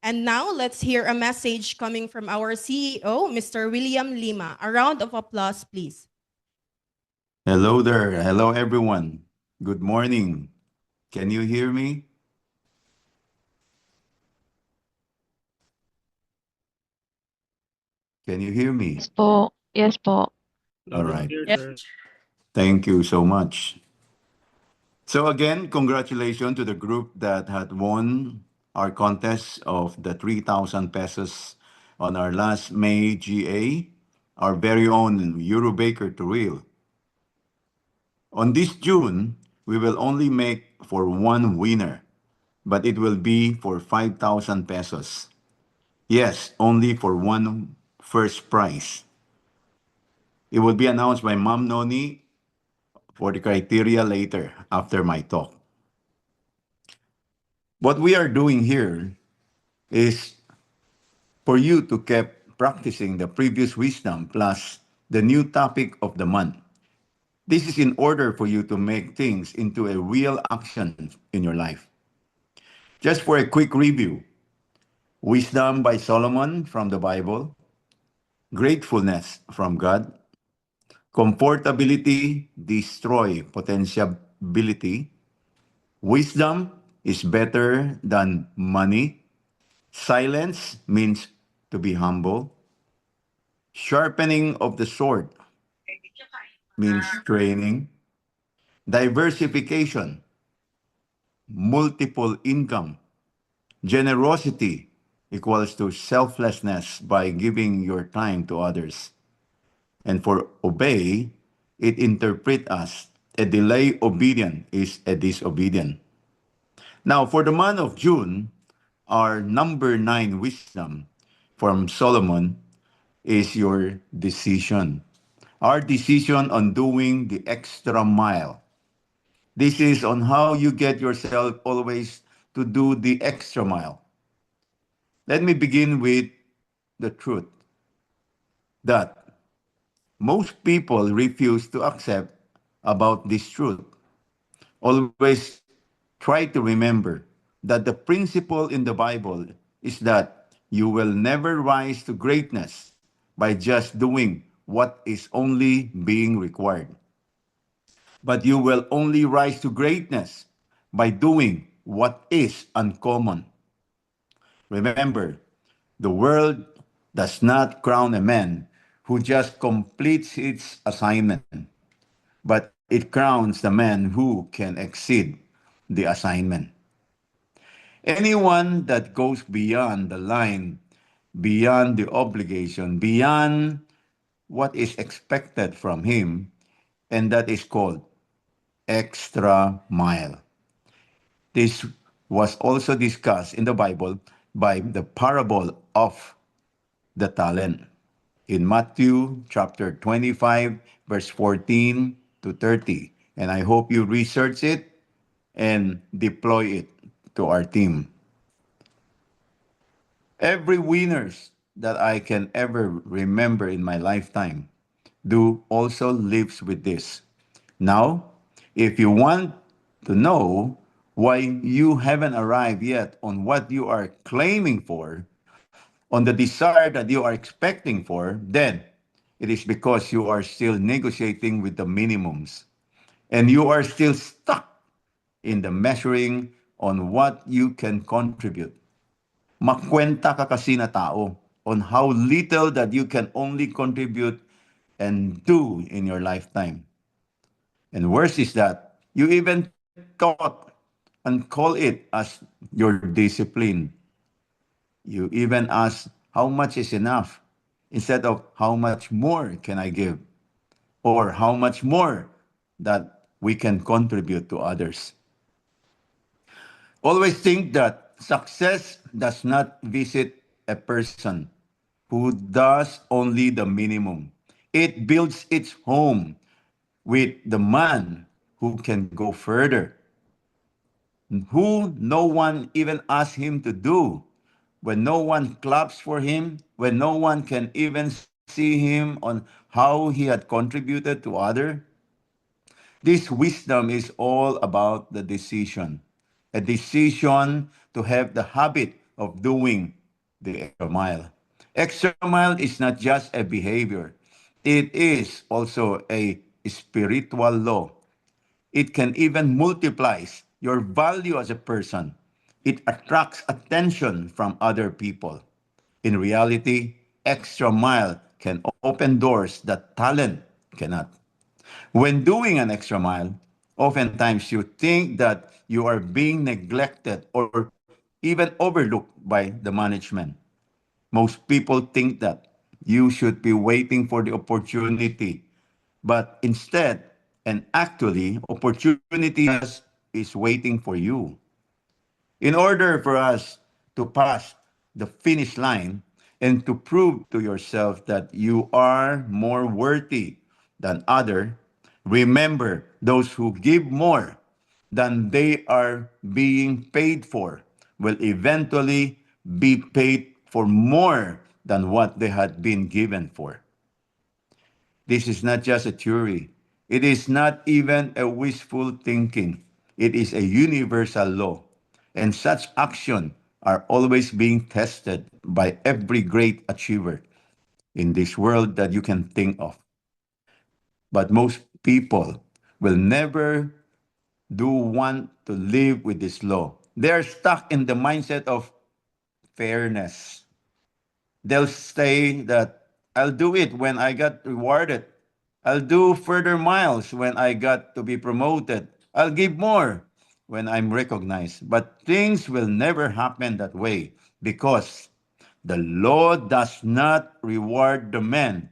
And now let's hear a message coming from our CEO, Mr. William Lima. A round of applause, please. Hello there. Hello, everyone. Good morning. Can you hear me? Can you hear Yes me? po. Yes po. All Loud and right. clear, Yes. sir. Thank you so much. So, again, congratulations to the group that had won our contest of the 3,000 pesos on our last May GA, our very own Euro Baker to Real. On this June, we will only make for one winner, but it will be for 5,000 pesos. Yes, only for one first prize. It will be announced by Ma'am Noni for the criteria later after my talk. What we are doing here is for you to keep practicing the previous wisdom plus the new topic of the month. This is in order for you to make things into a real action in your life. Just for a quick review, wisdom by Solomon from the Bible, gratefulness from God, comfortability destroy potentiality, wisdom is better than money, silence means to be humble, sharpening of the sword means training, diversification, multiple income, generosity equals to selflessness by giving your time to others. And for obey, it interpret as a delay obedient is a disobedient. Now, for the month of June, our number 9 wisdom from Solomon is your decision. Our decision on doing the extra mile. This is on how you get yourself always to do the extra mile. Let me begin with the truth that most people refuse to accept about this truth. Always try to remember that the principle in the Bible is that you will never rise to greatness by just doing what is only being required, but you will only rise to greatness by doing what is uncommon. Remember, the world does not crown a man who just completes its assignment, but it crowns the man who can exceed the assignment. Anyone that goes beyond the line, beyond the obligation, beyond what is expected from him, and that is called extra mile. This was also discussed in the Bible by the parable of the talent in Matthew chapter 25, verse 14 to 30. And I hope you research it and deploy it to our team. Every winners that I can ever remember in my lifetime do also lives with this. Now, if you want to know why you haven't arrived yet on what you are claiming for, on the desire that you are expecting for, then it is because you are still negotiating with the minimums and you are still stuck in the measuring on what you can contribute. Makwenta ka kasi na tao on how little that you can only contribute and do in your lifetime. And worse is that you even thought and call it as your discipline. You even ask how much is enough instead of how much more can I give or how much more that we can contribute to others. Always think that success does not visit a person who does only the minimum. It builds its home with the man who can go further, who no one even asks him to do. When no one claps for him, when no one can even see him on how he had contributed to other, this wisdom is all about the decision. A decision to have the habit of doing the extra mile. Extra mile is not just a behavior, it is also a spiritual law. It can even multiplies your value as a person. It attracts attention from other people. In reality, extra mile can open doors that talent cannot. When doing an extra mile, oftentimes you think that you are being neglected or even overlooked by the management. Most people think that you should be waiting for the opportunity, but instead, and actually, opportunity is waiting for you. In order for us to pass the finish line and to prove to yourself that you are more worthy than other, remember those who give more than they are being paid for will eventually be paid for more than what they had been given for. This is not just a theory. It is not even a wishful thinking. It is a universal law. And such action are always being tested by every great achiever in this world that you can think of. But most people will never do want to live with this law. They are stuck in the mindset of fairness. They'll say that I'll do it when I got rewarded. I'll do further miles when I got to be promoted. I'll give more when I'm recognized. But things will never happen that way because the law does not reward the man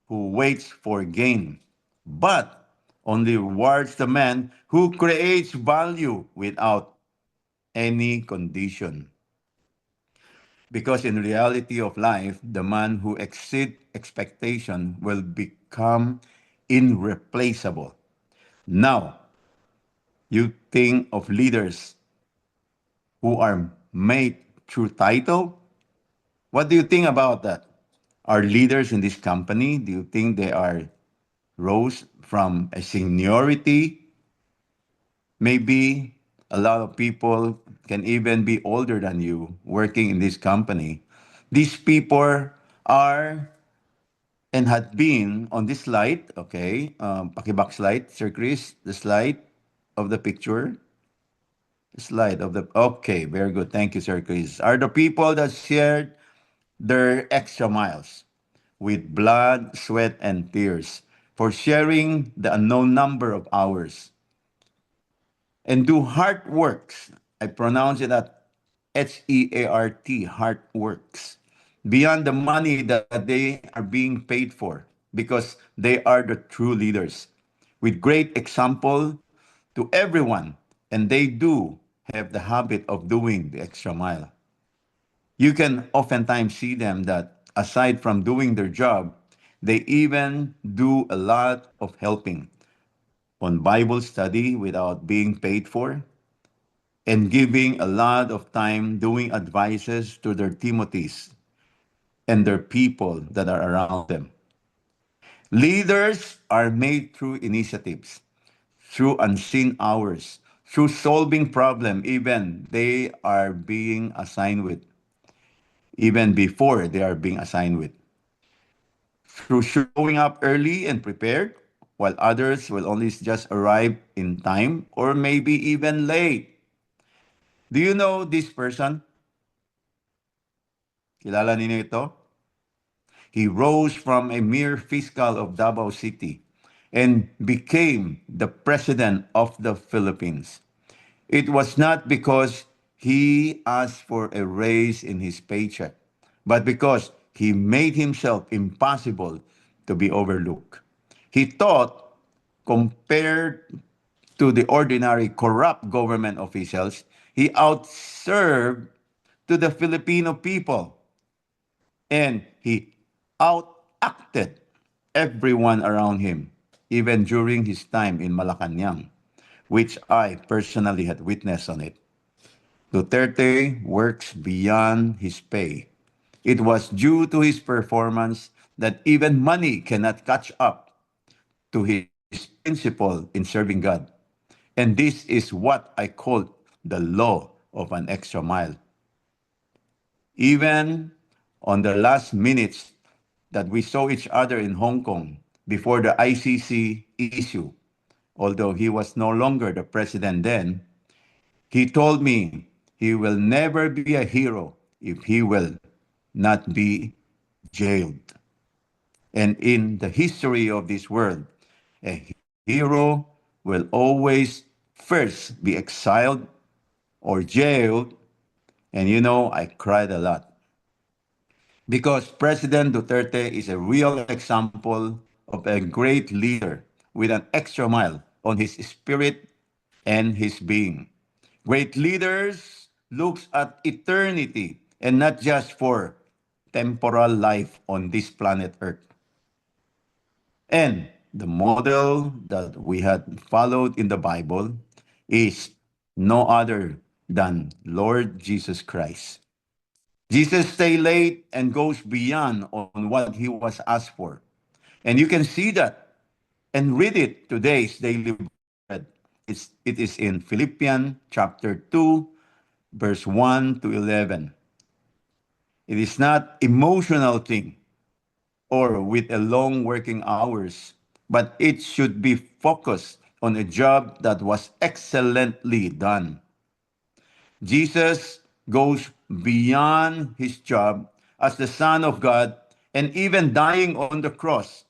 who waits for gain, but only rewards the man who creates value without any condition. Because in reality of life, the man who exceeds expectation will become irreplaceable. Now, you think of leaders who are made through title. What do you think about that? Are leaders in this company, do you think they are rose from a seniority? Maybe a lot of people can even be older than you working in this company. These people are and had been on this slide, okay, pakiback slide, Sir Chris, the slide of the picture, slide of the, okay, very good, thank you, Sir Chris, are the people that shared their extra miles with blood, sweat, and tears for sharing the unknown number of hours and do hard works. I pronounce it at HEART, hard works, beyond the money that they are being paid for, because they are the true leaders with great example to everyone, and they do have the habit of doing the extra mile. You can oftentimes see them that aside from doing their job, they even do a lot of helping on Bible study without being paid for, and giving a lot of time doing advices to their Timothys and their people that are around them. Leaders are made through initiatives, through unseen hours, through solving problem even they are being assigned with, even before they are being assigned with, through showing up early and prepared, while others will only just arrive in time or maybe even late. Do you know this person? Kilala ninyo ito? He rose from a mere fiscal of Davao City and became the president of the Philippines. It was not because he asked for a raise in his paycheck, but because he made himself impossible to be overlooked. He thought, compared to the ordinary corrupt government officials, he outserved to the Filipino people, and he outacted everyone around him, even during his time in Malacanang, which I personally had witnessed on it. Duterte works beyond his pay. It was due to his performance that even money cannot catch up to his principle in serving God. And this is what I call the law of an extra mile. Even on the last minutes that we saw each other in Hong Kong before the ICC issue, although he was no longer the president then, he told me he will never be a hero if he will not be jailed. And in the history of this world, a hero will always first be exiled or jailed. And you know, I cried a lot because President Duterte is a real example of a great leader with an extra mile on his spirit and his being. Great leaders looks at eternity and not just for temporal life on this planet Earth. And the model that we had followed in the Bible is no other than Lord Jesus Christ. Jesus stay late and goes beyond on what he was asked for. And you can see that and read it today's daily bread. It is in Philippians chapter 2, verse 1 to 11. It is not emotional thing or with a long working hours, but it should be focused on a job that was excellently done. Jesus goes beyond his job as the Son of God and even dying on the cross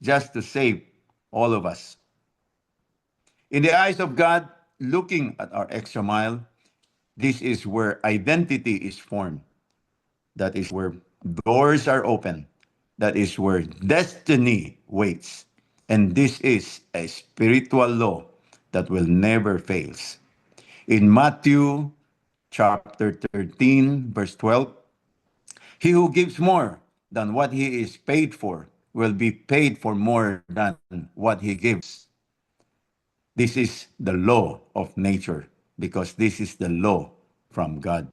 just to save all of us. In the eyes of God, looking at our extra mile, this is where identity is formed. That is where doors are open. That is where destiny waits. And this is a spiritual law that will never fail. In Matthew chapter 13, verse 12, he who gives more than what he is paid for will be paid for more than what he gives. This is the law of nature because this is the law from God.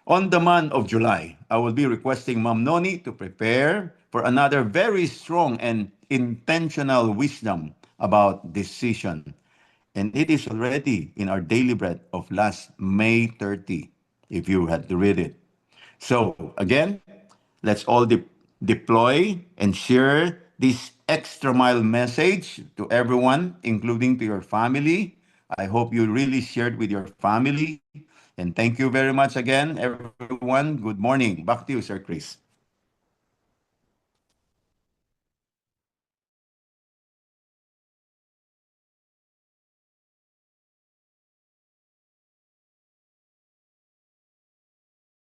On the month of July, I will be requesting Ma'am Noni to prepare for another very strong and intentional wisdom about decision. And it is already in our daily bread of last May 30, if you had to read it. So again, let's all deploy and share this extra mile message to everyone, including to your family. I hope you really shared with your family. And thank you very much again, everyone. Good morning. Back to you, Sir Chris.